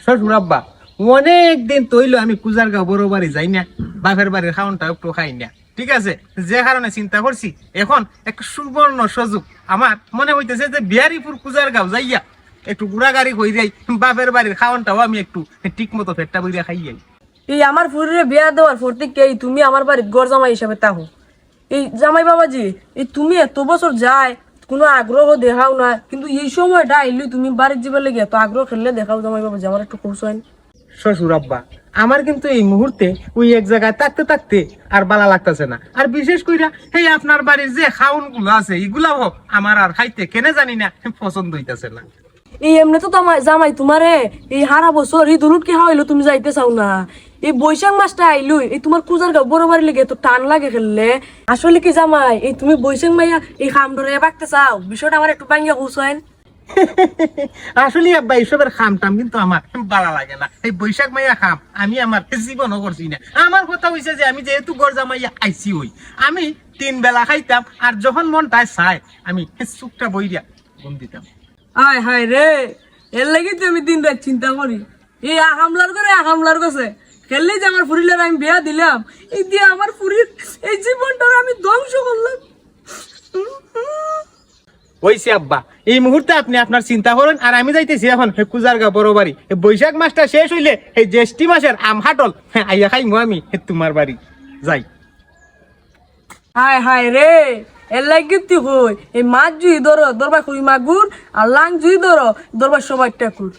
শ্বশুর আব্বা অনেক দিন তৈলো আমি কুজারগাঁও বড় বাড়ি যাই না, বাপের বাড়ির খাওয়ানটা একটু খাই না। ঠিক আছে, যে কারণে চিন্তা করছি এখন একটা সুবর্ণ সুযোগ আমার মনে হইতেছে যে বিহারিপুর কুজারগাঁও যাইয়া একটু ঘোরাগাড়ি হয়ে যাই, বাপের বাড়ির খাওয়ানটাও আমি একটু ঠিক মতো ফেটটা বইরা খাই যাই। এই আমার ফুরিরে বিয়া দেওয়ার ফর্তি কে তুমি আমার বাড়ির গড় জামাই হিসাবে তাহো। এই জামাই বাবাজি, এই তুমি এত বছর যায় কোনো আগ্রহ দেখাও না, কিন্তু এই সময়টা আইলি তুমি বাড়ির যাবার লেগে এত আগ্রহ খেললে দেখাও জামাই বাবাজি, আমার একটু খুশ হয়। শ্বশুর আব্বা আমার কিন্তু এই মুহূর্তে ওই এক জায়গায় থাকতে থাকতে আর বালা লাগতেছে না, আর বিশেষ কইরা এই আপনার বাড়ির যে খাউন গুলো আছে এইগুলাও আমার আর খাইতে কেনে জানি না পছন্দ হইতাছে না। এই এমনি তো জামাই তোমারে এই হারা বছর এই দরুদ কি হাওয়াইলো তুমি যাইতে চাও না, এই বৈশাখ মাসটা আইলো এই তোমার কুজারগাঁও বড় বাড়ি লেগে তো টান লাগে খেললে। আসলে কি জামাই এই তুমি বৈশাখ মাইয়া এই খাম ধরে বাঁকতে চাও, বিষয়টা আমার একটু ভাঙ্গিয়া খুশ হয়। আসলে আব্বা এইসবের খামটাম কিন্তু আমার ভালো লাগে না। এই বৈশাখ মাইয়া খাম আমি আমার জীবনও করছি না। আমার কথা হইছে যে আমি যেহেতু গরজা মাইয়া আইছি হই, আমি 3 বেলা খাইতাম, আর যখন মনটায় চায় আমি চুপটা বইরা ঘুম দিতাম। আয় হায় রে, এর লাগি তো আমি দিন রাত চিন্তা করি এই হামলার করে হামলার কাছে খেললেই যে আমার ফুরিলের আমি বিয়া দিলাম, এই দিয়ে আমার ফুরির এই জীবনটা আমি ধ্বংস করলাম। হইছে আব্বা, এই মুহূর্তে আপনি আপনার চিন্তা করেন, আর আমি যাইতেছি এখন কুজারগাঁও বড় বাড়ি। বৈশাখ মাসটা শেষ হইলে এই জ্যেষ্ঠী মাসের আম হাটল আইয়া খাইমু আমি তোমার বাড়ি যাই। হায় হায় রে, এর লাগি তুই হই এই মাছ জুই ধরো দরবার করি মাগুর, আর লাং জুই ধরো দরবার সবাই ঠাকুর।